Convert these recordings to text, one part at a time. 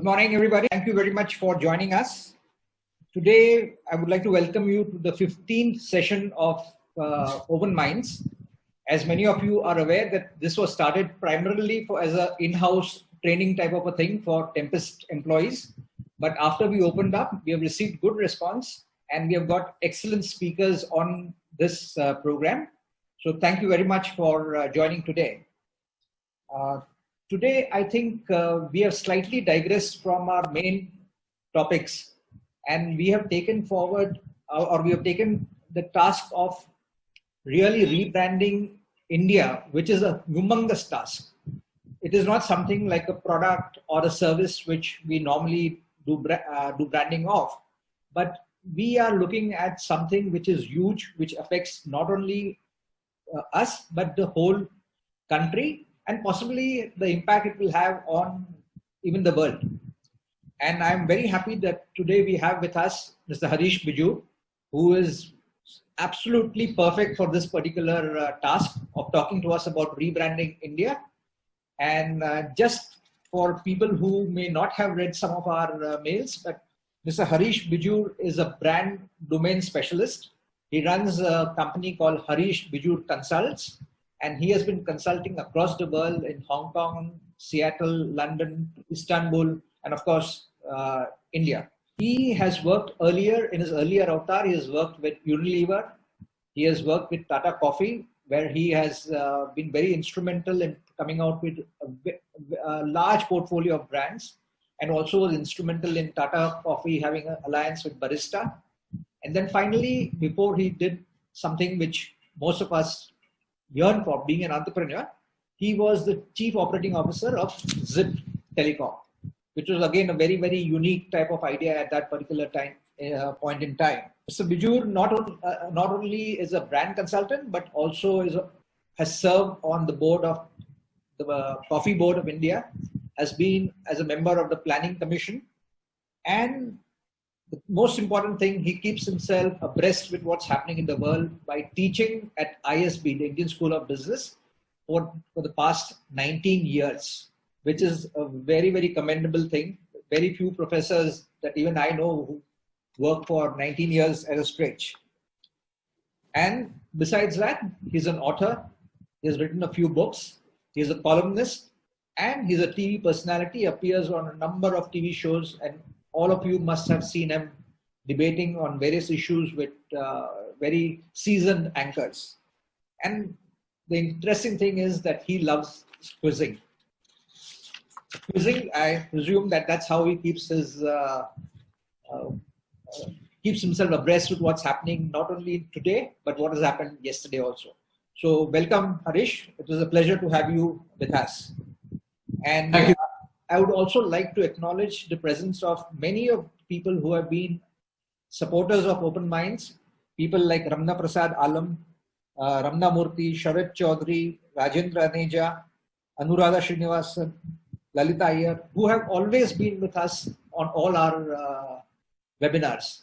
Good morning, everybody. Thank you very much for joining us. Today, I would like to welcome you to the 15th session of Open Minds. As many of you are aware that this was started primarily as an in-house training type of a thing for Tempest employees. But after we opened up, we have received good response and we have got excellent speakers on this program. So thank you very much for joining today. Today, I think we have slightly digressed from our main topics and we have taken forward or we have taken the task of really rebranding India, which is a humongous task. It is not something like a product or a service which we normally do branding of, but we are looking at something which is huge, which affects not only us, but the whole country and possibly the impact it will have on even the world. And I'm very happy that today we have with us Mr. Harish Bijoor, who is absolutely perfect for this particular task of talking to us about rebranding India. And just for people who may not have read some of our mails, but Mr. Harish Bijoor is a brand domain specialist. He runs a company called Harish Bijoor Consults, and he has been consulting across the world in Hong Kong, Seattle, London, Istanbul, and of course, India. He has worked earlier, in his earlier avatar, he has worked with Unilever. He has worked with Tata Coffee, where he has been very instrumental in coming out with a large portfolio of brands, and also was instrumental in Tata Coffee having an alliance with Barista. And then finally, before he did something which most of us yearn for, being an entrepreneur, he was the chief operating officer of Zip Telecom, which was again a very, very unique type of idea at that particular time, point in time. Mr. Bijoor not only is a brand consultant, but also has served on the board of the Coffee Board of India, has been as a member of the Planning Commission, and the most important thing, he keeps himself abreast with what's happening in the world by teaching at ISB, the Indian School of Business, for the past 19 years, which is a very, very commendable thing. Very few professors that even I know who work for 19 years as a stretch. And besides that, he's an author. He has written a few books. He's a columnist and he's a TV personality, appears on a number of TV shows, and all of you must have seen him debating on various issues with very seasoned anchors. And the interesting thing is that he loves quizzing. Quizzing, I presume that's how he keeps himself abreast with what's happening not only today, but what has happened yesterday also. So welcome, Harish. It was a pleasure to have you with us. And thank you. I would also like to acknowledge the presence of many of people who have been supporters of Open Minds, people like Ramna Prasad Alam, Ramna Murthy, Sharat Chaudhary, Rajendra Aneja, Anuradha Srinivasan, Lalita Iyer, who have always been with us on all our webinars.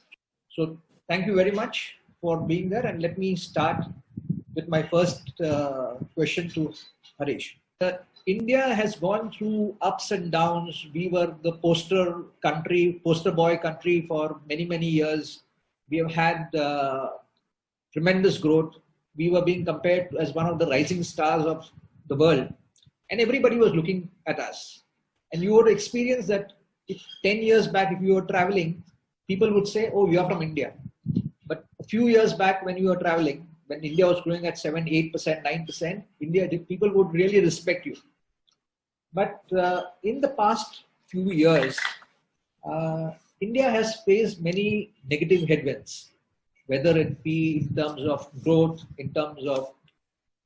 So thank you very much for being there. And let me start with my first question to Harish. India has gone through ups and downs. We were the poster boy country for many, many years. We have had tremendous growth. We were being compared as one of the rising stars of the world. And everybody was looking at us. And you would experience that if 10 years back, if you were traveling, people would say, oh, you are from India. But a few years back when you were traveling, when India was growing at 7, 8%, 9%, people would really respect you. But in the past few years, India has faced many negative headwinds, whether it be in terms of growth, in terms of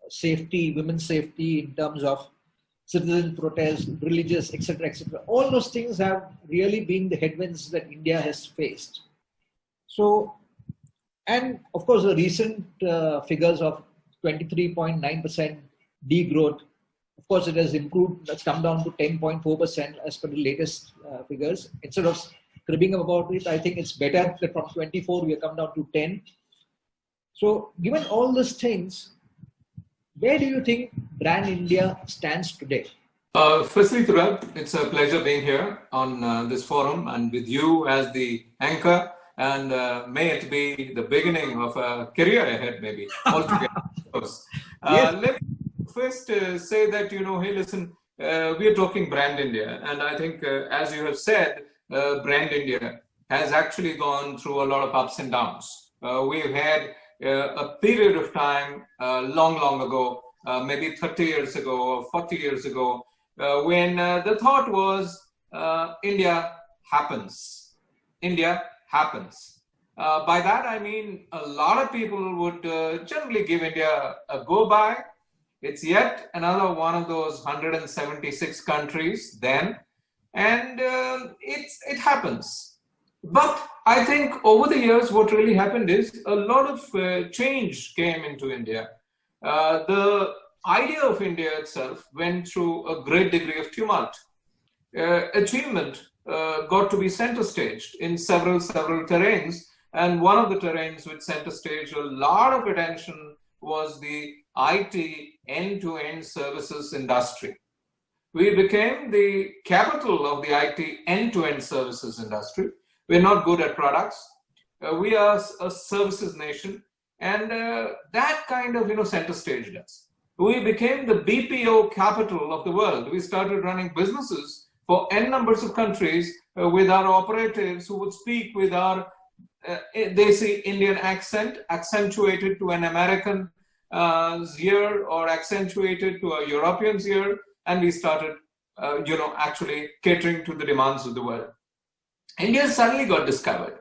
safety, women's safety, in terms of citizen protests, religious, etc., etc. All those things have really been the headwinds that India has faced. So, and of course, the recent figures of 23.9% degrowth. Of course, it has improved. It's come down to 10.4% as per the latest figures. Instead of cribbing about it, I think it's better that from 24 we have come down to 10. So, given all these things, where do you think Brand India stands today? Firstly, Turab, it's a pleasure being here on this forum and with you as the anchor. And may it be the beginning of a career ahead, maybe altogether. Of course. Yes. Let me first say that, hey, listen, we are talking Brand India. And I think, as you have said, Brand India has actually gone through a lot of ups and downs. We've had a period of time long, long ago, maybe 30 years ago or 40 years ago, when the thought was India happens. India happens. By that I mean a lot of people would generally give India a go by. It's yet another one of those 176 countries then, and it happens. But I think over the years what really happened is a lot of change came into India. The idea of India itself went through a great degree of tumult. Achievement got to be center staged in several terrains, and one of the terrains which center staged a lot of attention was the IT end-to-end services industry. We became the capital of the IT end-to-end services industry. We're not good at products. We are a services nation, and that kind of center staged us. We became the BPO capital of the world. We started running businesses for N numbers of countries with our operatives who would speak with our desi Indian accent, accentuated to an American ear or accentuated to a European's ear, and we started, actually catering to the demands of the world. India suddenly got discovered.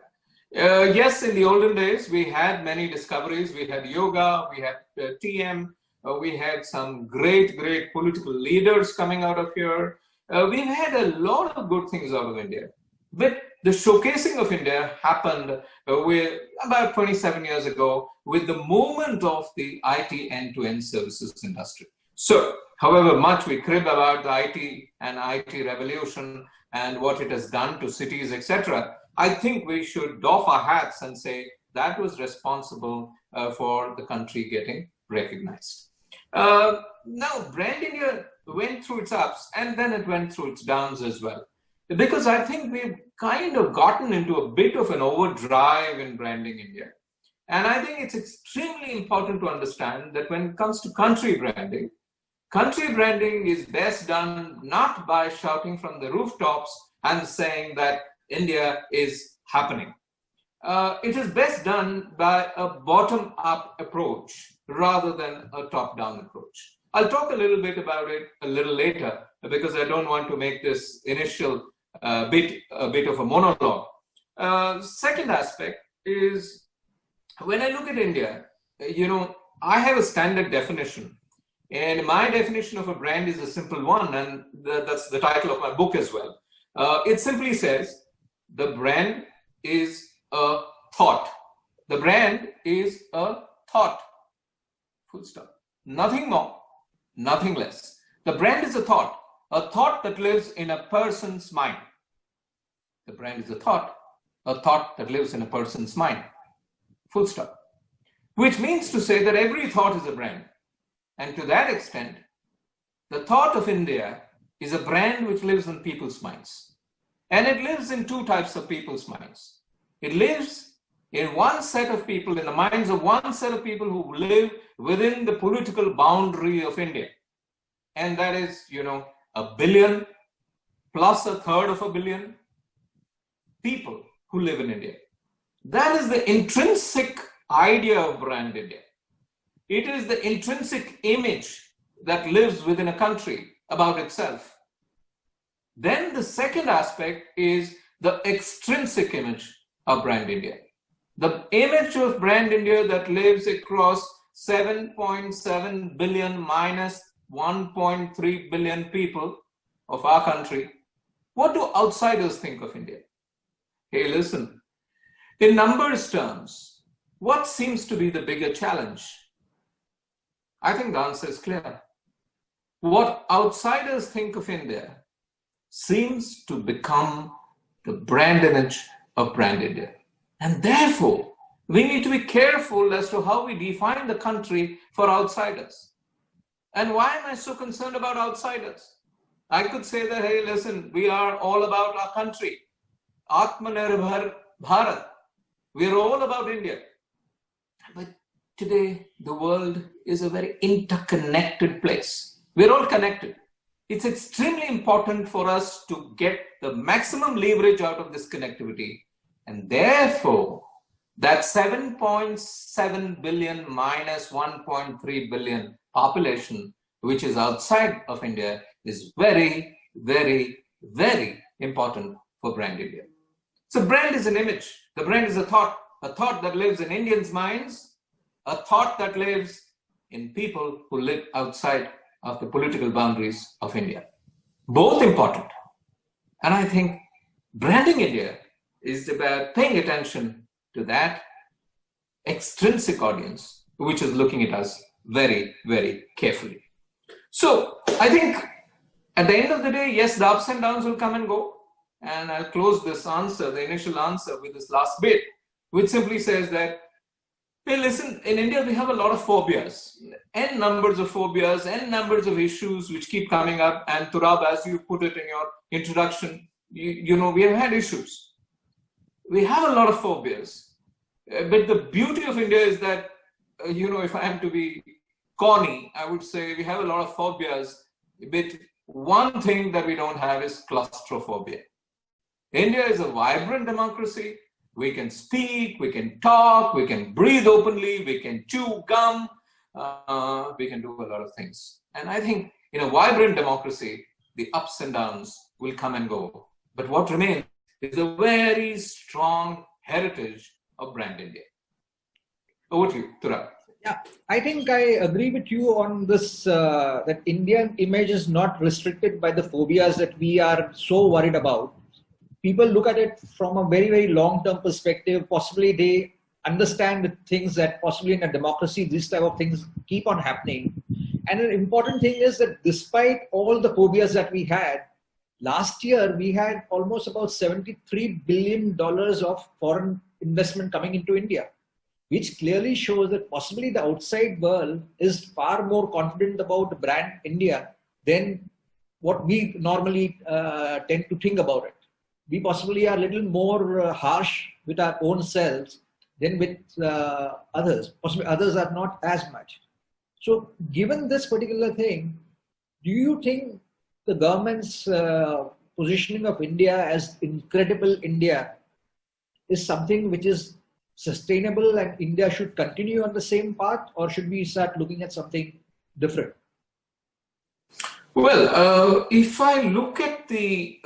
Yes, in the olden days, we had many discoveries. We had yoga, we had TM, we had some great political leaders coming out of here. We've had a lot of good things out of India. But the showcasing of India happened with about 27 years ago with the movement of the IT end-to-end services industry. So, however much we crib about the IT and IT revolution and what it has done to cities, etc., I think we should doff our hats and say that was responsible for the country getting recognized. Now, Brand India went through its ups and then it went through its downs as well. Because I think we've kind of gotten into a bit of an overdrive in branding India. And I think it's extremely important to understand that when it comes to country branding is best done not by shouting from the rooftops and saying that India is happening. It is best done by a bottom-up approach rather than a top-down approach. I'll talk a little bit about it a little later because I don't want to make this initial bit a bit of a monologue. Second aspect is when I look at India, I have a standard definition. And my definition of a brand is a simple one, and that's the title of my book as well. It simply says, the brand is a thought. The brand is a thought. Full stop. Nothing more, nothing less. The brand is a thought that lives in a person's mind. The brand is a thought that lives in a person's mind. Full stop. Which means to say that every thought is a brand. And to that extent, the thought of India is a brand which lives in people's minds. And it lives in two types of people's minds. It lives in one set of people, in the minds of one set of people who live within the political boundary of India. And that is, 1 billion plus a third of a billion people who live in India. That is the intrinsic idea of brand India. It is the intrinsic image that lives within a country about itself. Then the second aspect is the extrinsic image of brand India. The image of brand India that lives across 7.7 billion minus 1.3 billion people of our country. What do outsiders think of India? Hey, listen, in numbers terms, what seems to be the bigger challenge? I think the answer is clear. What outsiders think of India seems to become the brand image of brand India. And therefore, we need to be careful as to how we define the country for outsiders. And why am I so concerned about outsiders? I could say that, hey, listen, we are all about our country. Atmanirbhar Bharat. We are all about India. But today, the world is a very interconnected place. We're all connected. It's extremely important for us to get the maximum leverage out of this connectivity. And therefore, that 7.7 billion minus 1.3 billion population, which is outside of India, is very, very, very important for Brand India. So brand is an image. The brand is a thought that lives in Indians' minds, a thought that lives in people who live outside of the political boundaries of India. Both important. And I think branding India is about paying attention to that extrinsic audience, which is looking at us very, very carefully. So I think at the end of the day, yes, the ups and downs will come and go. And I'll close this answer, the initial answer, with this last bit, which simply says that, hey, listen, in India, we have a lot of phobias, n numbers of phobias, n numbers of issues which keep coming up. And Turab, as you put it in your introduction, you know, we have had issues. We have a lot of phobias. But the beauty of India is that, you know, if I am to be corny, I would say we have a lot of phobias. But one thing that we don't have is claustrophobia. India is a vibrant democracy. We can speak, we can talk, we can breathe openly, we can chew gum, we can do a lot of things. And I think in a vibrant democracy, the ups and downs will come and go. But what remains is a very strong heritage of Brand India. Over to you, Turab. Yeah, I think I agree with you on this, that Indian image is not restricted by the phobias that we are so worried about. People look at it from a very, very long-term perspective. Possibly they understand the things that possibly in a democracy, these type of things keep on happening. And an important thing is that despite all the phobias that we had, last year we had almost about $73 billion of foreign investment coming into India, which clearly shows that possibly the outside world is far more confident about the brand India than what we normally tend to think about it. We possibly are a little more harsh with our own selves than with others. Possibly others are not as much. So given this particular thing, do you think the government's positioning of India as incredible India is something which is sustainable and India should continue on the same path, or should we start looking at something different? Well, if I look at the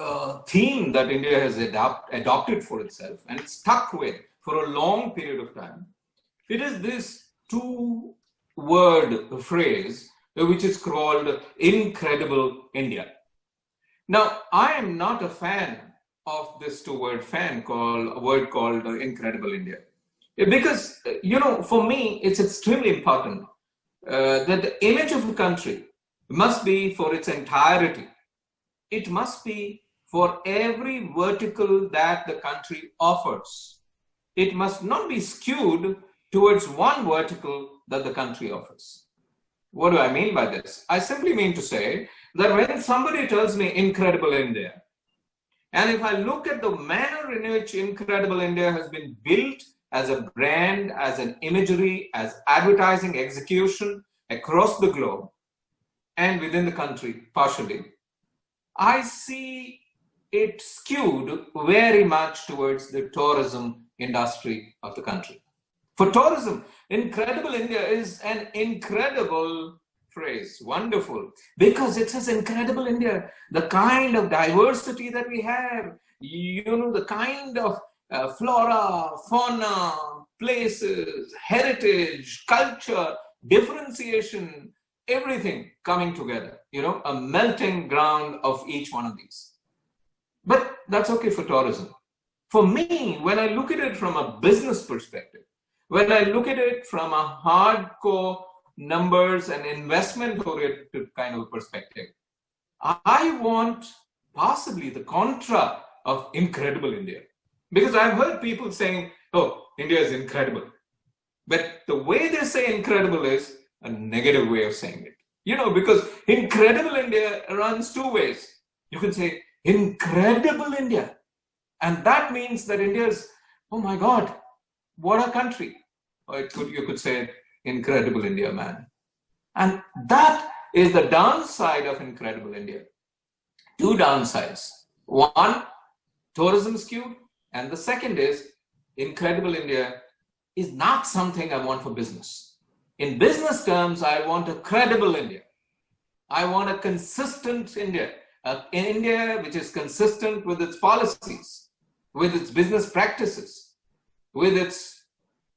theme that India has adopted for itself and stuck with for a long period of time, it is this two-word phrase which is called Incredible India. Now, I am not a fan of this two-word word called Incredible India. Because, you know, for me, it's extremely important that the image of a country must be for its entirety. It must be for every vertical that the country offers. It must not be skewed towards one vertical that the country offers. What do I mean by this? I simply mean to say that when somebody tells me Incredible India, and if I look at the manner in which Incredible India has been built as a brand, as an imagery, as advertising execution across the globe and within the country partially, I see it skewed very much towards the tourism industry of the country. For tourism, Incredible India is an incredible phrase, wonderful, because it says Incredible India, the kind of diversity that we have, you know, the kind of flora, fauna, places, heritage, culture, differentiation, everything coming together, you know, a melting ground of each one of these. But that's okay for tourism. For me, when I look at it from a business perspective, when I look at it from a hardcore numbers and investment-oriented kind of perspective, I want possibly the contra of Incredible India. Because I've heard people saying, oh, India is incredible. But the way they say incredible is a negative way of saying it. Because Incredible India runs two ways. You can say Incredible India. And that means that India is, oh my God, what a country. Or you could say Incredible India, man. And that is the downside of Incredible India. Two downsides. One, tourism skewed. And the second is Incredible India is not something I want for business. In business terms, I want a credible India. I want a consistent India. An India which is consistent with its policies, with its business practices, with its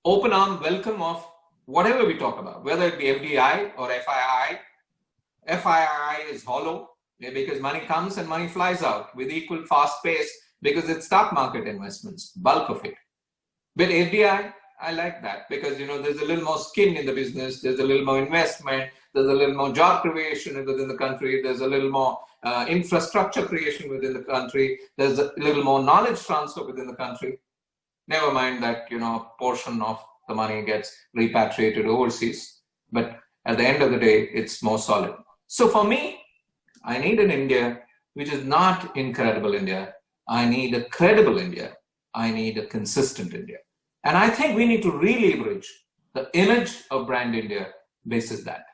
open arm welcome of whatever we talk about, whether it be FDI or FII. FII is hollow because money comes and money flies out with equal fast pace because it's stock market investments, bulk of it. But FDI, I like that because, there's a little more skin in the business, there's a little more investment, there's a little more job creation within the country, there's a little more infrastructure creation within the country, there's a little more knowledge transfer within the country. Never mind that, portion of the money gets repatriated overseas. But at the end of the day, it's more solid. So for me, I need an India which is not Incredible India. I need a credible India. I need a consistent India. And I think we need to re-leverage the image of brand India basis that.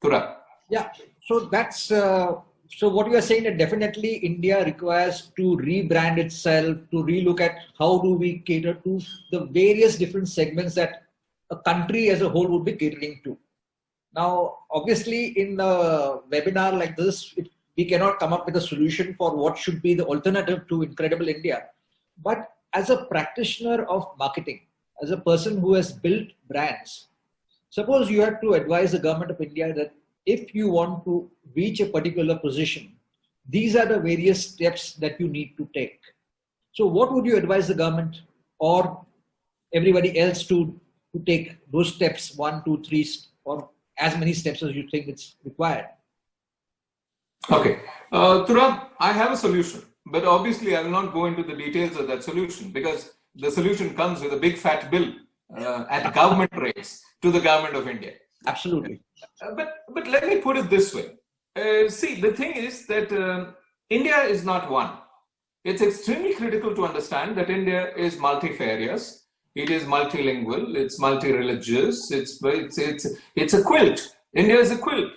Tura. Yeah, so that's so what you are saying that definitely India requires to rebrand itself, to relook at how do we cater to the various different segments that a country as a whole would be catering to. Now, obviously, in a webinar like this, we cannot come up with a solution for what should be the alternative to Incredible India. But as a practitioner of marketing, as a person who has built brands, suppose you had to advise the government of India that if you want to reach a particular position, these are the various steps that you need to take. So what would you advise the government or everybody else to take those steps, 1, 2, 3, or as many steps as you think it's required? Okay. Turab, I have a solution, but obviously I will not go into the details of that solution because the solution comes with a big fat bill at government rates to the government of India. Absolutely. But let me put it this way. See, the thing is that India is not one. It's extremely critical to understand that India is multifarious. It is multilingual. It's multi-religious. It's a quilt. India is a quilt.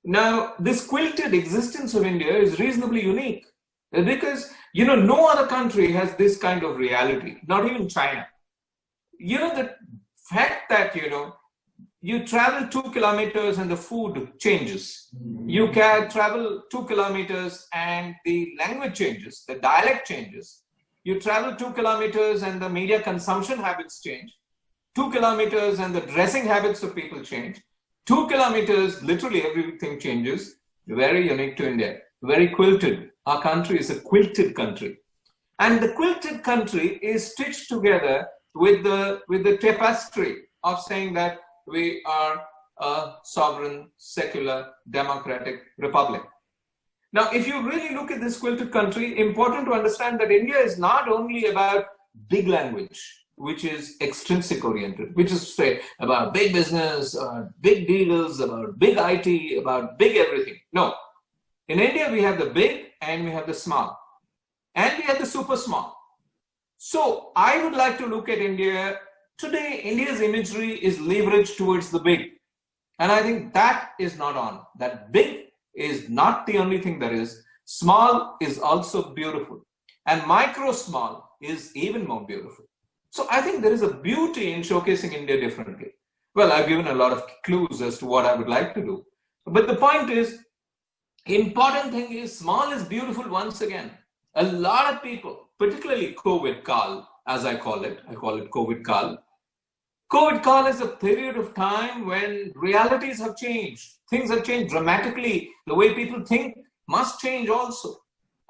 Now, this quilted existence of India is reasonably unique because, no other country has this kind of reality, not even China. The fact that, you travel 2 kilometers and the food changes. You can travel 2 kilometers and the language changes, the dialect changes. You travel 2 kilometers and the media consumption habits change. 2 kilometers and the dressing habits of people change. 2 kilometers, literally everything changes. Very unique to India. Very quilted. Our country is a quilted country. And the quilted country is stitched together with the tapestry of saying that we are a sovereign, secular, democratic republic. Now, if you really look at this quilted country, important to understand that India is not only about big language, which is extrinsic oriented, which is to say about big business, big deals, about big IT, about big everything. No. In India, we have the big and we have the small. And we have the super small. So I would like to look at India. Today, India's imagery is leveraged towards the big. And I think that is not on. That big is not the only thing there is. Small is also beautiful. And micro small is even more beautiful. So I think there is a beauty in showcasing India differently. Well, I've given a lot of clues as to what I would like to do. But the point is, important thing is small is beautiful once again. A lot of people, particularly COVID Kal, as I call it COVID Kal. COVID Kal is a period of time when realities have changed. Things have changed dramatically. The way people think must change also.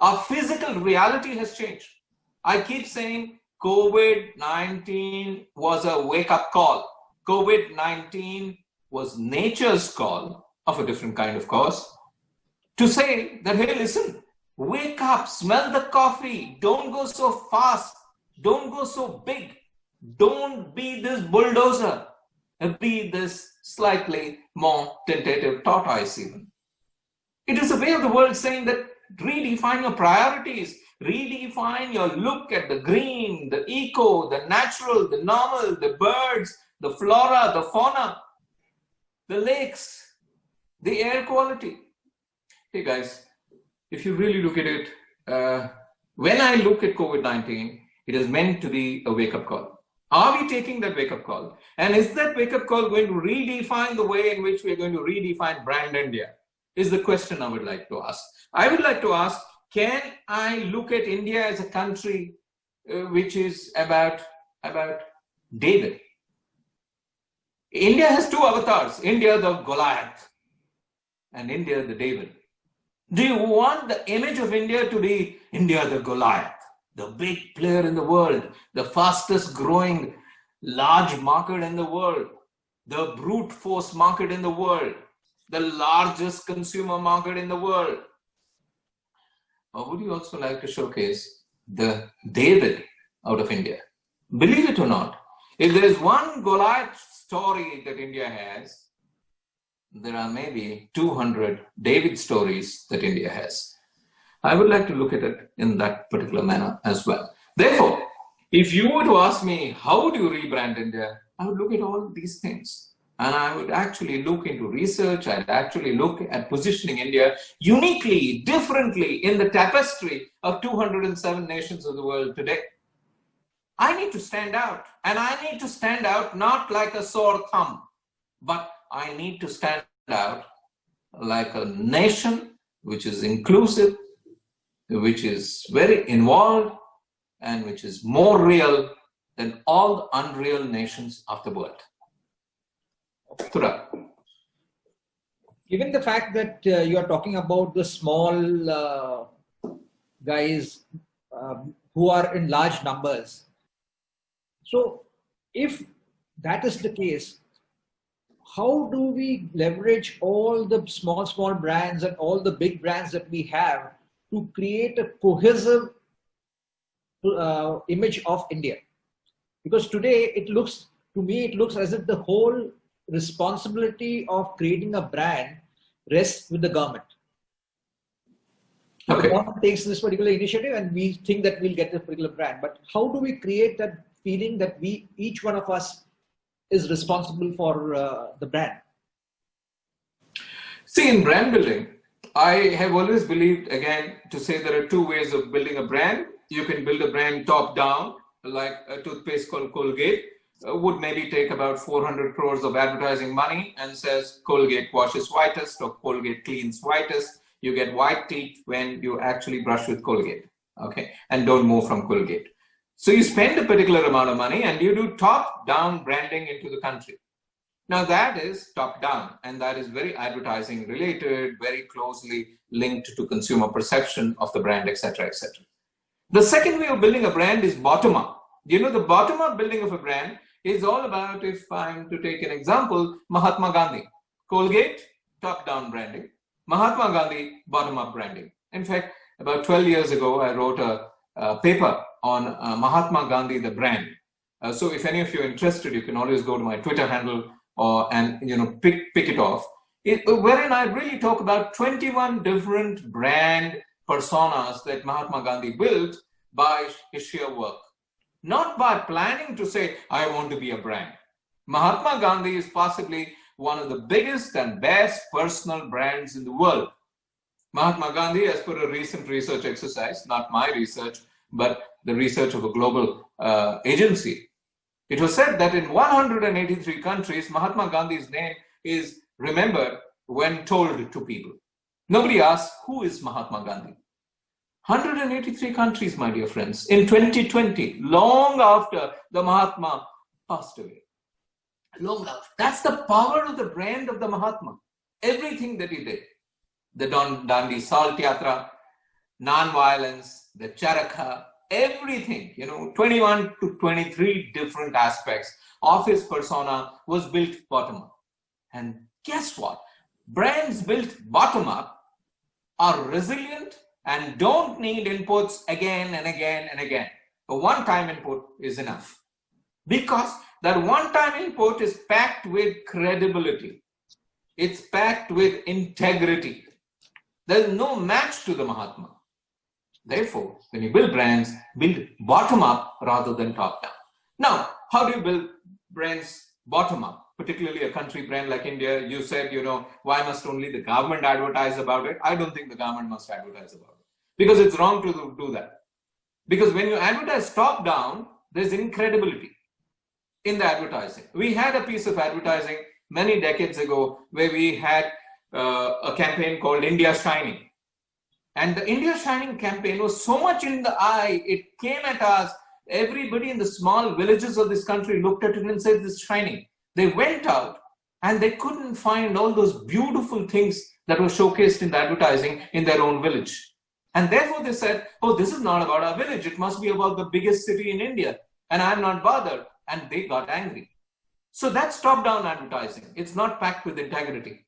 Our physical reality has changed. I keep saying COVID-19 was a wake-up call. COVID-19 was nature's call, of a different kind, of course, to say that, hey, listen, wake up, smell the coffee, don't go so fast, don't go so big, don't be this bulldozer. be this slightly more tentative tortoise even. It is a way of the world saying that redefine your priorities, redefine your look at the green, the eco, the natural, the normal, the birds, the flora, the fauna, the lakes, the air quality. Hey guys, if you really look at it, when I look at COVID-19, it is meant to be a wake-up call. Are we taking that wake-up call? And is that wake-up call going to redefine the way in which we're going to redefine brand India? Is the question I would like to ask. I would like to ask, can I look at India as a country which is about David? India has two avatars, India the Goliath and India the David. Do you want the image of India to be India the Goliath, the big player in the world, the fastest growing large market in the world, the brute force market in the world, the largest consumer market in the world? Or would you also like to showcase the David out of India? Believe it or not, if there is one Goliath story that India has, there are maybe 200 David stories that India has. I would like to look at it in that particular manner as well. Therefore, if you were to ask me, how would you rebrand India? I would look at all these things. And I would actually look into research. I'd actually look at positioning India uniquely, differently in the tapestry of 207 nations of the world today. I need to stand out. And I need to stand out not like a sore thumb, but I need to stand out like a nation which is inclusive, which is very involved, and which is more real than all the unreal nations of the world. Tura. Given the fact that you are talking about the small guys who are in large numbers, so if that is the case, how do we leverage all the small brands and all the big brands that we have to create a cohesive image of India? Because today it looks as if the whole responsibility of creating a brand rests with the government. Okay. The government takes this particular initiative and we think that we'll get this particular brand. But how do we create that feeling that each one of us is responsible for the brand? See, in brand building, I have always believed, again, to say there are two ways of building a brand. You can build a brand top down, like a toothpaste called Colgate, would maybe take about 400 crores of advertising money and says Colgate washes whitest or Colgate cleans whitest. You get white teeth when you actually brush with Colgate, okay? And don't move from Colgate. So you spend a particular amount of money and you do top-down branding into the country. Now that is top-down, and that is very advertising related, very closely linked to consumer perception of the brand, etc., etc. The second way of building a brand is bottom-up. You know, the bottom-up building of a brand is all about, if I'm to take an example, Mahatma Gandhi. Colgate, top-down branding. Mahatma Gandhi, bottom-up branding. In fact, about 12 years ago, I wrote a paper on Mahatma Gandhi, the brand. So if any of you are interested, you can always go to my Twitter handle and pick it off. Wherein I really talk about 21 different brand personas that Mahatma Gandhi built by his sheer work. Not by planning to say, I want to be a brand. Mahatma Gandhi is possibly one of the biggest and best personal brands in the world. Mahatma Gandhi, as per a recent research exercise, not my research, but the research of a global agency, it was said that in 183 countries, Mahatma Gandhi's name is remembered when told to people. Nobody asks, who is Mahatma Gandhi? 183 countries, my dear friends, in 2020, long after the Mahatma passed away. Long after. That's the power of the brand of the Mahatma. Everything that he did. The Dandi Salt Yatra, non-violence, the Charaka, everything, 21 to 23 different aspects of his persona was built bottom-up. And guess what? Brands built bottom-up are resilient and don't need inputs again and again and again. A one-time input is enough. Because That one-time import is packed with credibility. It's packed with integrity. There's no match to the Mahatma. Therefore, when you build brands, build bottom up rather than top down. Now, how do you build brands bottom up? Particularly a country brand like India, you said, why must only the government advertise about it? I don't think the government must advertise about it, because it's wrong to do that. Because when you advertise top down, there's incredibility in the advertising. We had a piece of advertising many decades ago where we had a campaign called India Shining. And the India Shining campaign was so much in the eye, it came at us. Everybody in the small villages of this country looked at it and said, this is shining. They went out and they couldn't find all those beautiful things that were showcased in the advertising in their own village. And therefore they said, oh, this is not about our village. It must be about the biggest city in India. And I'm not bothered. And they got angry. So that's top-down advertising. It's not packed with integrity.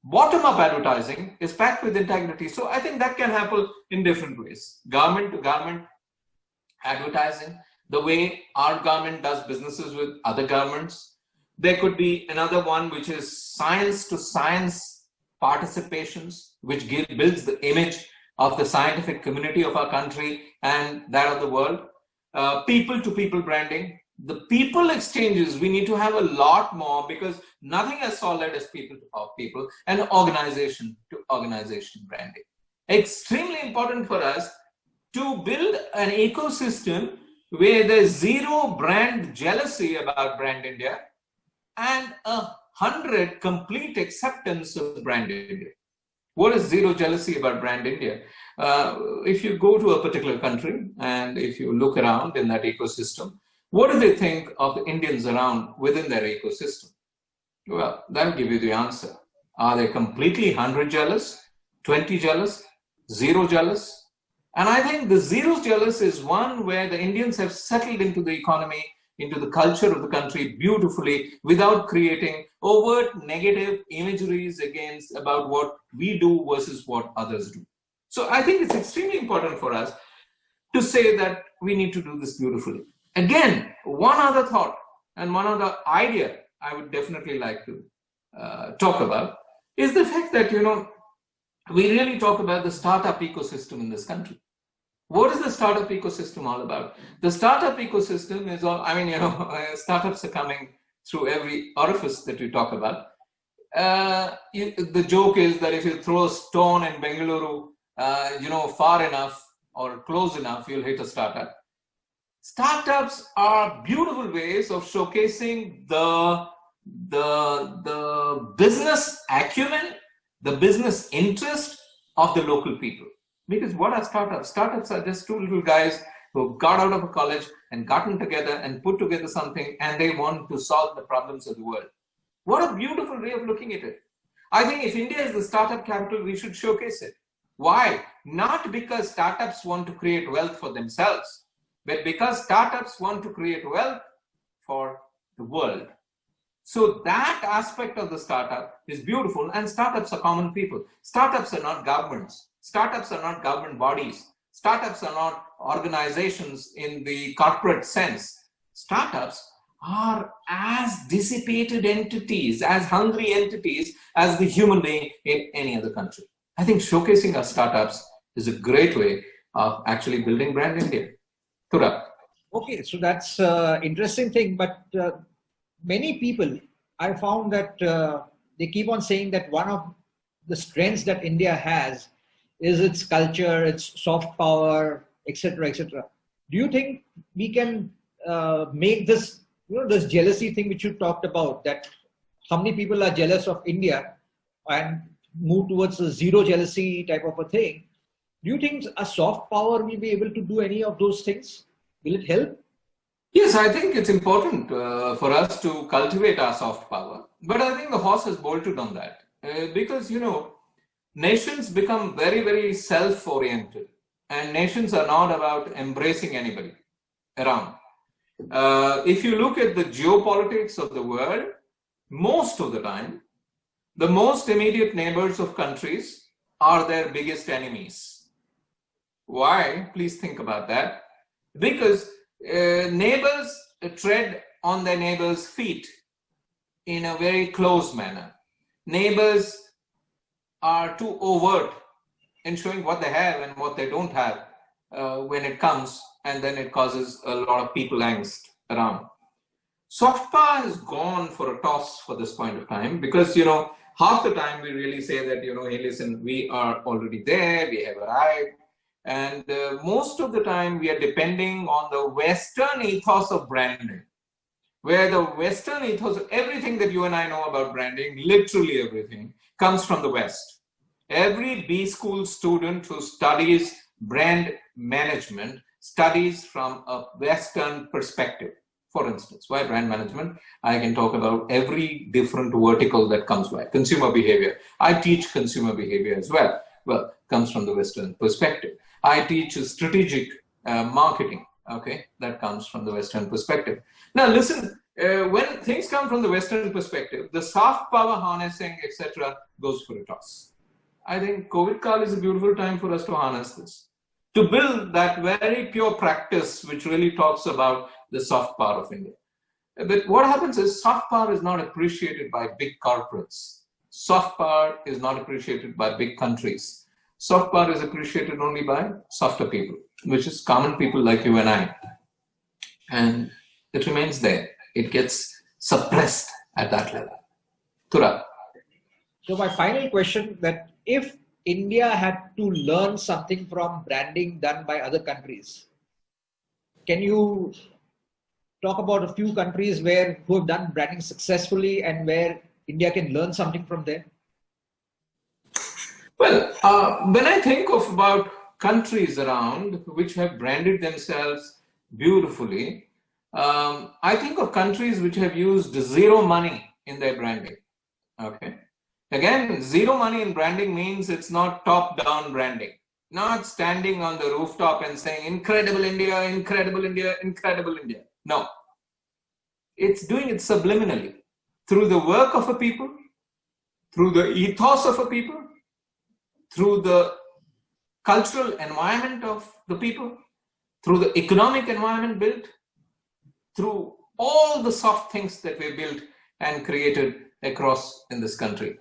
Bottom-up advertising is packed with integrity. So I think that can happen in different ways. Government to government advertising, the way our government does businesses with other governments. There could be another one which is science to science participations, which builds the image of the scientific community of our country and that of the world. People to people branding. The people exchanges, we need to have a lot more, because nothing as solid as people to people and organization to organization branding. Extremely important for us to build an ecosystem where there's zero brand jealousy about Brand India and 100 complete acceptance of Brand India. What is zero jealousy about Brand India? If you go to a particular country and if you look around in that ecosystem, what do they think of the Indians around within their ecosystem? Well, that'll give you the answer. Are they completely 100 jealous, 20 jealous, 0 jealous? And I think the 0 jealous is one where the Indians have settled into the economy, into the culture of the country beautifully without creating overt negative imageries about what we do versus what others do. So I think it's extremely important for us to say that we need to do this beautifully. Again, one other thought and one other idea I would definitely like to talk about is the fact that, we really talk about the startup ecosystem in this country. What is the startup ecosystem all about? The startup ecosystem is all, startups are coming through every orifice that we talk about. The joke is that if you throw a stone in Bengaluru, far enough or close enough, you'll hit a startup. Startups are beautiful ways of showcasing the business acumen, the business interest of the local people. Because what are startups? Startups are just two little guys who got out of a college and gotten together and put together something, and they want to solve the problems of the world. What a beautiful way of looking at it. I think if India is the startup capital, we should showcase it. Why? Not because startups want to create wealth for themselves, but because startups want to create wealth for the world. So that aspect of the startup is beautiful, and startups are common people. Startups are not governments. Startups are not government bodies. Startups are not organizations in the corporate sense. Startups are as dissipated entities, as hungry entities as the human being in any other country. I think showcasing our startups is a great way of actually building Brand India. Tura. Okay, so that's an interesting thing, but many people, I found that they keep on saying that one of the strengths that India has is its culture, its soft power, etc., etc. Do you think we can make this, this jealousy thing which you talked about, that how many people are jealous of India, and move towards a zero jealousy type of a thing? Do you think a soft power will be able to do any of those things? Will it help? Yes, I think it's important for us to cultivate our soft power. But I think the horse has bolted on that because, nations become very, very self-oriented, and nations are not about embracing anybody around. If you look at the geopolitics of the world, most of the time, the most immediate neighbors of countries are their biggest enemies. Why? Please think about that. Because neighbors tread on their neighbors' feet in a very close manner. Neighbors are too overt in showing what they have and what they don't have when it comes, and then it causes a lot of people angst around. Soft power has gone for a toss for this point of time because, half the time we really say that, hey, listen, we are already there, we have arrived. And most of the time we are depending on the Western ethos of branding, where the Western ethos of everything that you and I know about branding, literally everything, comes from the West. Every B school student who studies brand management studies from a Western perspective. For instance, why brand management? I can talk about every different vertical that comes by. Consumer behavior. I teach consumer behavior as well. Well, comes from the Western perspective. I teach strategic marketing. Okay, that comes from the Western perspective. Now, listen, when things come from the Western perspective, the soft power harnessing, etc., goes for a toss. I think COVID Kaal is a beautiful time for us to harness this, to build that very pure practice which really talks about the soft power of India. But what happens is soft power is not appreciated by big corporates. Soft power is not appreciated by big countries. Soft power is appreciated only by softer people, which is common people like you and I. And it remains there. It gets suppressed at that level. Tura. So my final question, that if India had to learn something from branding done by other countries, can you talk about a few countries who have done branding successfully and where India can learn something from there? Well, when I think of about countries around which have branded themselves beautifully, I think of countries which have used zero money in their branding. Okay. Again, zero money in branding means it's not top-down branding, not standing on the rooftop and saying, incredible India, incredible India, incredible India. No. It's doing it subliminally through the work of a people, through the ethos of a people, through the cultural environment of the people, through the economic environment built, through all the soft things that we built and created across in this country.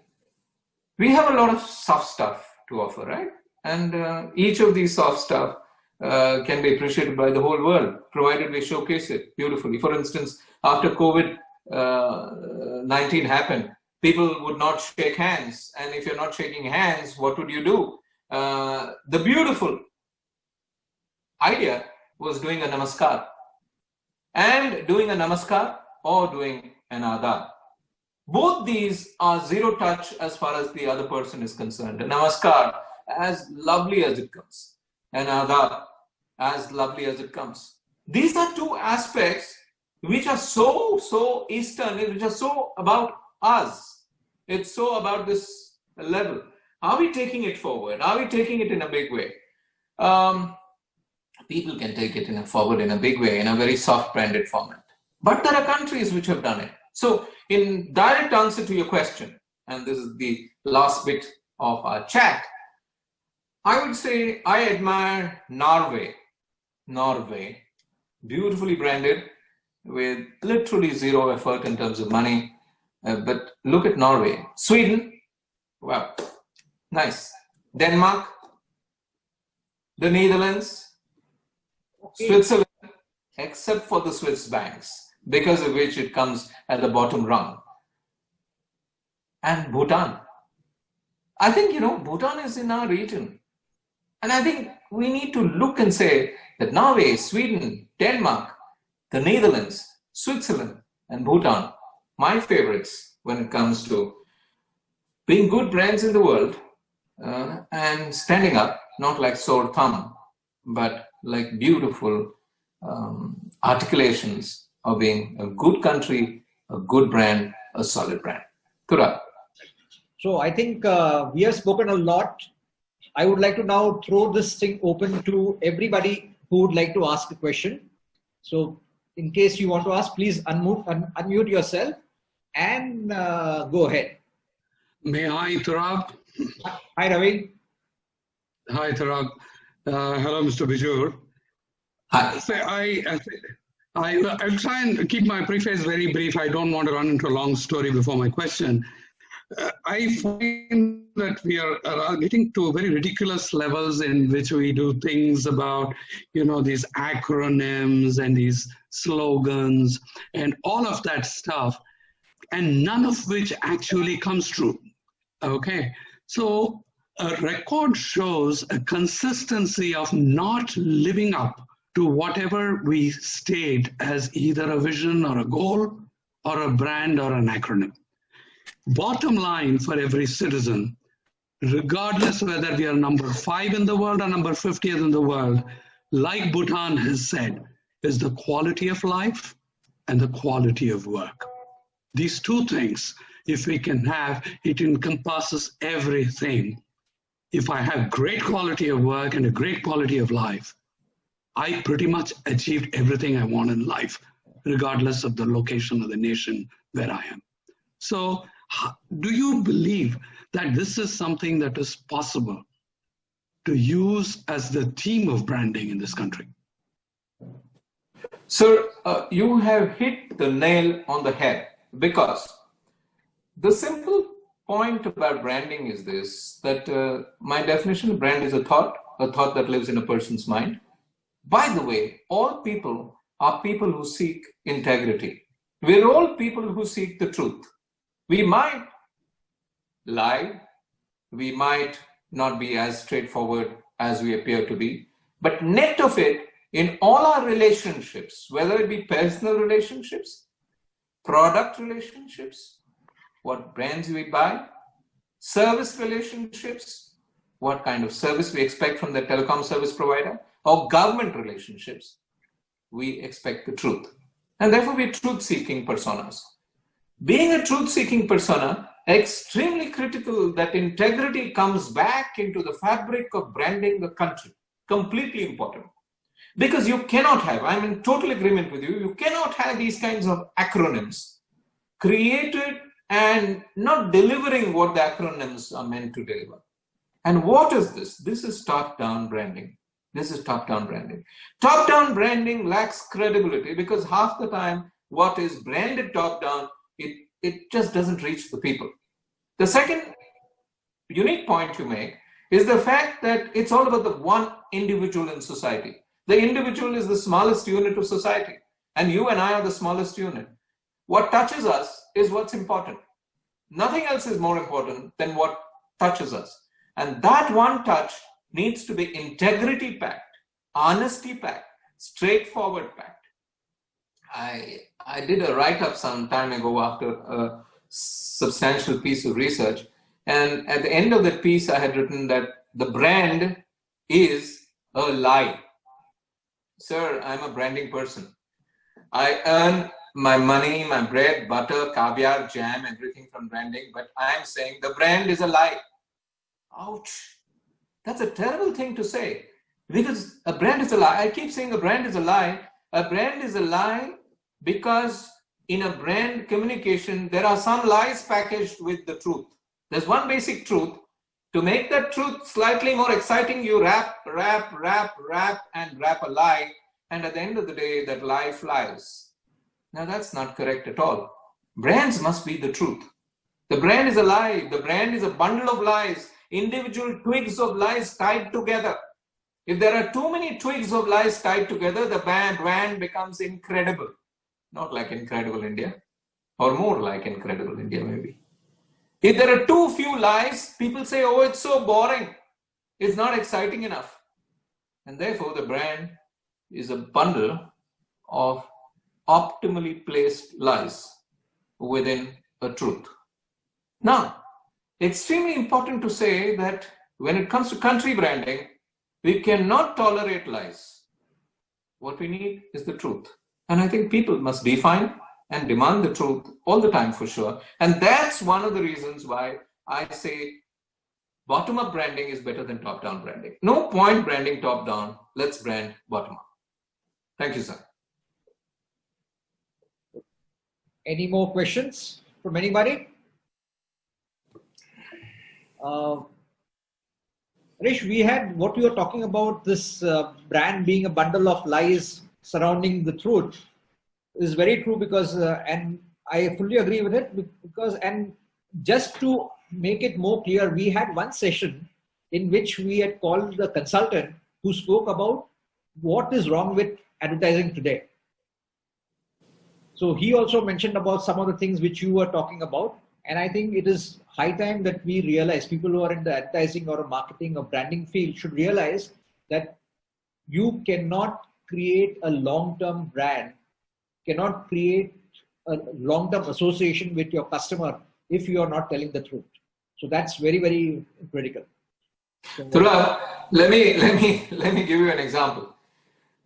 We have a lot of soft stuff to offer, right? And each of these soft stuff can be appreciated by the whole world, provided we showcase it beautifully. For instance, after COVID-19 happened, people would not shake hands. And if you're not shaking hands, what would you do? The beautiful idea was doing a namaskar. And doing a namaskar or doing an adab. Both these are zero touch as far as the other person is concerned. A namaskar, as lovely as it comes. An adab, as lovely as it comes. These are two aspects which are so Eastern, which are so about us. It's so about this level. Are we taking it forward? Are we taking it in a big way? People can take it forward in a big way, in a very soft branded format. But there are countries which have done it. So in direct answer to your question, and this is the last bit of our chat, I would say I admire Norway. Norway, beautifully branded with literally zero effort in terms of money. But look at Norway. Sweden, wow, nice. Denmark, the Netherlands, okay. Switzerland, except for the Swiss banks, because of which it comes at the bottom rung. And Bhutan. I think, Bhutan is in our region. And I think we need to look and say that Norway, Sweden, Denmark, the Netherlands, Switzerland, and Bhutan, my favorites when it comes to being good brands in the world and standing up, not like sore thumb, but like beautiful articulations of being a good country, a good brand, a solid brand. Tura. So I think we have spoken a lot. I would like to now throw this thing open to everybody who would like to ask a question. So in case you want to ask, please unmute yourself and go ahead. May I interrupt? Hi, Ravi. Hi, Tarab. Hello, Mr. Bijoor. Hi. I'll try and keep my preface very brief. I don't want to run into a long story before my question. I find that we are getting to very ridiculous levels in which we do things about, these acronyms and these slogans and all of that stuff, and none of which actually comes true. Okay, so a record shows a consistency of not living up to whatever we state as either a vision or a goal or a brand or an acronym. Bottom line for every citizen, regardless whether we are number 5 in the world or number 50th in the world, like Bhutan has said, is the quality of life and the quality of work. These two things, if we can have, it encompasses everything. If I have great quality of work and a great quality of life, I pretty much achieved everything I want in life, regardless of the location of the nation where I am. So, do you believe that this is something that is possible to use as the theme of branding in this country? Sir, you have hit the nail on the head, because the simple point about branding is this, that my definition of brand is a thought that lives in a person's mind. By the way, all people are people who seek integrity. We're all people who seek the truth. We might lie, we might not be as straightforward as we appear to be, but net of it, in all our relationships, whether it be personal relationships, product relationships, what brands we buy, service relationships, what kind of service we expect from the telecom service provider, or government relationships, we expect the truth. And therefore, we're truth-seeking personas. Being a truth-seeking persona, extremely critical that integrity comes back into the fabric of branding the country. Completely important. Because you cannot have, I'm in total agreement with you, you cannot have these kinds of acronyms created and not delivering what the acronyms are meant to deliver. And what is this? This is top-down branding. This is top-down branding. Top-down branding lacks credibility because half the time what is branded top-down, it just doesn't reach the people. The second unique point you make is the fact that it's all about the one individual in society. The individual is the smallest unit of society, and you and I are the smallest unit. What touches us is what's important. Nothing else is more important than what touches us. And that one touch needs to be integrity packed, honesty packed, straightforward packed. I did a write-up some time ago after a substantial piece of research, and at the end of that piece I had written that the brand is a lie. Sir, I'm a branding person. I earn my money, my bread, butter, caviar, jam, everything from branding, but I'm saying the brand is a lie. Ouch. That's a terrible thing to say, because a brand is a lie. I keep saying a brand is a lie. A brand is a lie because in a brand communication, there are some lies packaged with the truth. There's one basic truth. To make that truth slightly more exciting, you wrap and wrap a lie. And at the end of the day, that lie flies. Now that's not correct at all. Brands must be the truth. The brand is a lie. The brand is a bundle of lies, individual twigs of lies tied together. If there are too many twigs of lies tied together, the brand becomes incredible. Not like Incredible India, or more like Incredible India maybe. If there are too few lies, people say, oh, it's so boring. It's not exciting enough. And therefore, the brand is a bundle of optimally placed lies within a truth. Now, extremely important to say that when it comes to country branding, we cannot tolerate lies. What we need is the truth. And I think people must define and demand the truth all the time for sure. And that's one of the reasons why I say bottom-up branding is better than top-down branding. No point branding top-down. Let's brand bottom-up. Thank you, sir. Any more questions from anybody? Harish, we had what you were talking about, this brand being a bundle of lies surrounding the truth. is very true because, and I fully agree with it because, and just to make it more clear, we had one session in which we had called the consultant who spoke about what is wrong with advertising today. So he also mentioned about some of the things which you were talking about. And I think it is high time that we realize, people who are in the advertising or marketing or branding field should realize that you cannot create a long-term brand, cannot create a long-term association with your customer if you are not telling the truth. So that's very, very critical. Thurab, let me give you an example.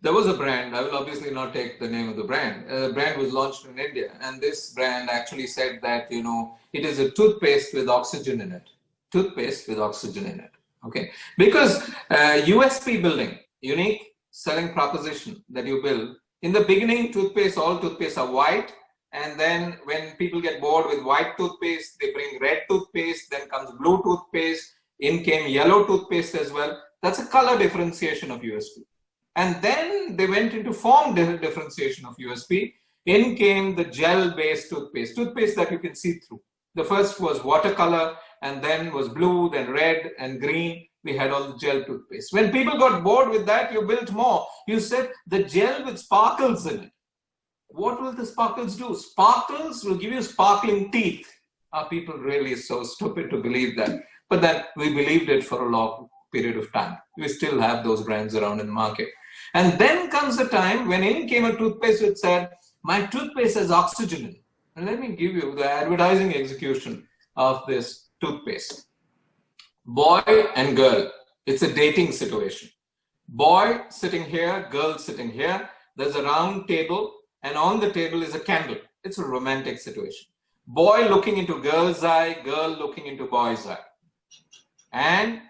There was a brand, I will obviously not take the name of the brand. The brand was launched in India, and this brand actually said that, you know, it is a toothpaste with oxygen in it. Toothpaste with oxygen in it. Okay. Because USP building, unique selling proposition that you build. In the beginning, all toothpaste are white. And then when people get bored with white toothpaste, they bring red toothpaste, then comes blue toothpaste, in came yellow toothpaste as well. That's a color differentiation of USP. And then they went into form differentiation of USP. In came the gel-based toothpaste that you can see through. The first was watercolor, and then was blue, then red and green. We had all the gel toothpaste. When people got bored with that, you built more. You said the gel with sparkles in it. What will the sparkles do? Sparkles will give you sparkling teeth. Are people really so stupid to believe that? But then we believed it for a long period of time. We still have those brands around in the market. And then comes a time when in came a toothpaste which said, my toothpaste has oxygen in it. And let me give you the advertising execution of this toothpaste. Boy and girl. It's a dating situation. Boy sitting here, girl sitting here. There's a round table, and on the table is a candle. It's a romantic situation. Boy looking into girl's eye, girl looking into boy's eye. And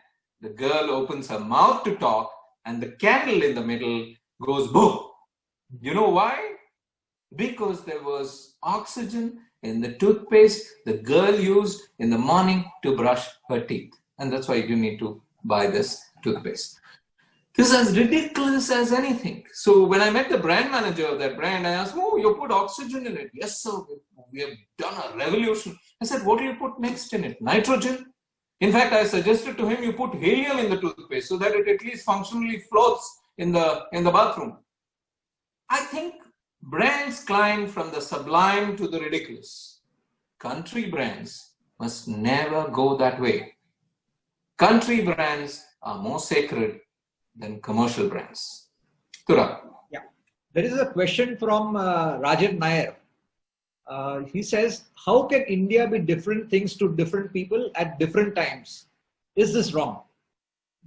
the girl opens her mouth to talk, and the candle in the middle goes boom. You know why? Because there was oxygen in the toothpaste the girl used in the morning to brush her teeth. And that's why you need to buy this toothpaste. This is as ridiculous as anything. So when I met the brand manager of that brand, I asked, oh, you put oxygen in it. Yes, sir, we have done a revolution. I said, what do you put next in it? Nitrogen? In fact, I suggested to him, you put helium in the toothpaste so that it at least functionally floats in the bathroom. I think brands climb from the sublime to the ridiculous. Country brands must never go that way. Country brands are more sacred than commercial brands. Tura. Yeah. There is a question from Rajan Nair. He says, how can India be different things to different people at different times? Is this wrong?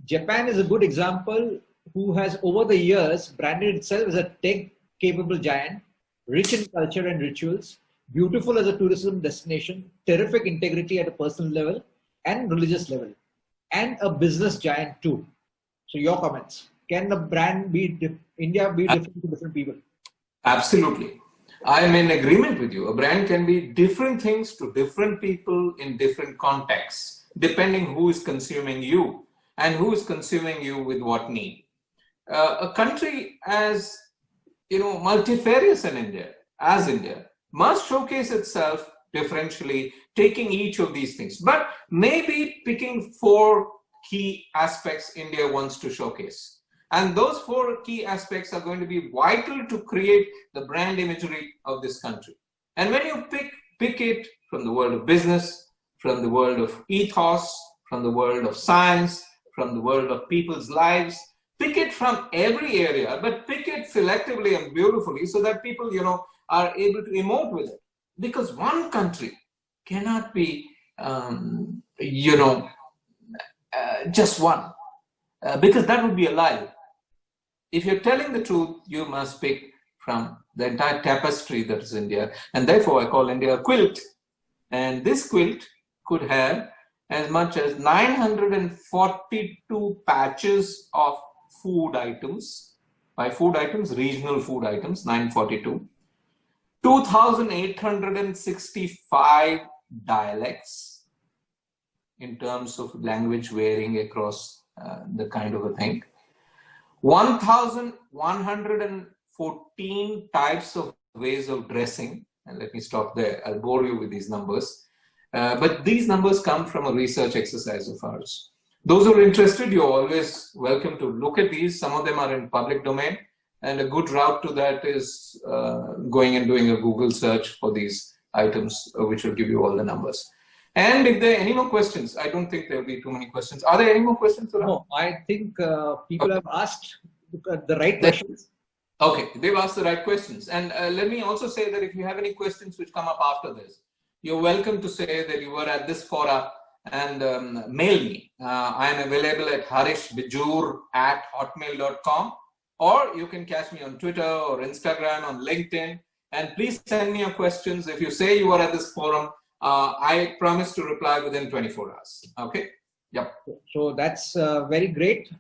Japan is a good example who has over the years branded itself as a tech-capable giant, rich in culture and rituals, beautiful as a tourism destination, terrific integrity at a personal level and religious level, and a business giant too. So your comments. Can the brand be, India be different to different people? Absolutely. I am in agreement with you. A brand can be different things to different people in different contexts, depending who is consuming you and who is consuming you with what need. A country as, you know, multifarious in India, as India, must showcase itself differentially, taking each of these things, but maybe picking 4 key aspects India wants to showcase. And those 4 key aspects are going to be vital to create the brand imagery of this country. And when you pick it from the world of business, from the world of ethos, from the world of science, from the world of people's lives, pick it from every area, but pick it selectively and beautifully so that people, you know, are able to emote with it. Because one country cannot be, you know, just one, because that would be a lie. If you're telling the truth, you must pick from the entire tapestry that is India. And therefore, I call India a quilt. And this quilt could have as much as 942 patches of food items. By food items, regional food items, 942. 2,865 dialects in terms of language varying across the kind of a thing. 1,114 types of ways of dressing. And let me stop there. I'll bore you with these numbers. But these numbers come from a research exercise of ours. Those who are interested, you're always welcome to look at these. Some of them are in public domain. And a good route to that is going and doing a Google search for these items, which will give you all the numbers. And if there are any more questions, I don't think there will be too many questions. Are there any more questions? No, I think people have asked the right questions. Okay, they've asked the right questions. And let me also say that if you have any questions which come up after this, you're welcome to say that you were at this fora and mail me. I am available at harishbijoor@hotmail.com, or you can catch me on Twitter or Instagram, on LinkedIn. And please send me your questions. If you say you were at this forum, I promise to reply within 24 hours. Okay? Yep. So that's very great,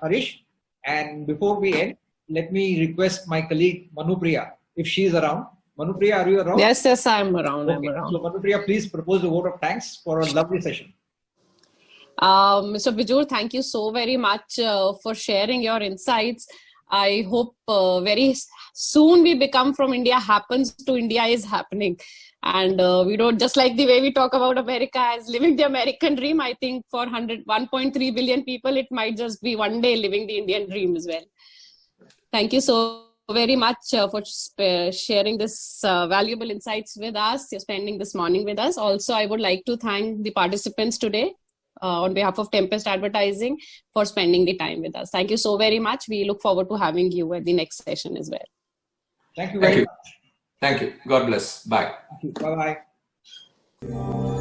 Harish. And before we end, let me request my colleague Manupriya, if she is around. Manupriya, are you around? Yes, I'm around. Okay. I'm around. So Manupriya, please propose a vote of thanks for a lovely session. Mr. Bijoor, thank you so very much for sharing your insights. I hope very soon we become from India happens to India is happening. And we don't, just like the way we talk about America as living the American dream, I think for 1.3 billion people, it might just be one day living the Indian dream as well. Thank you so very much for sharing this valuable insights with us. You're spending this morning with us. Also, I would like to thank the participants today on behalf of Tempest Advertising for spending the time with us. Thank you so very much. We look forward to having you at the next session as well. Thank you very much. Thank you. God bless. Bye. Thank you. Bye-bye.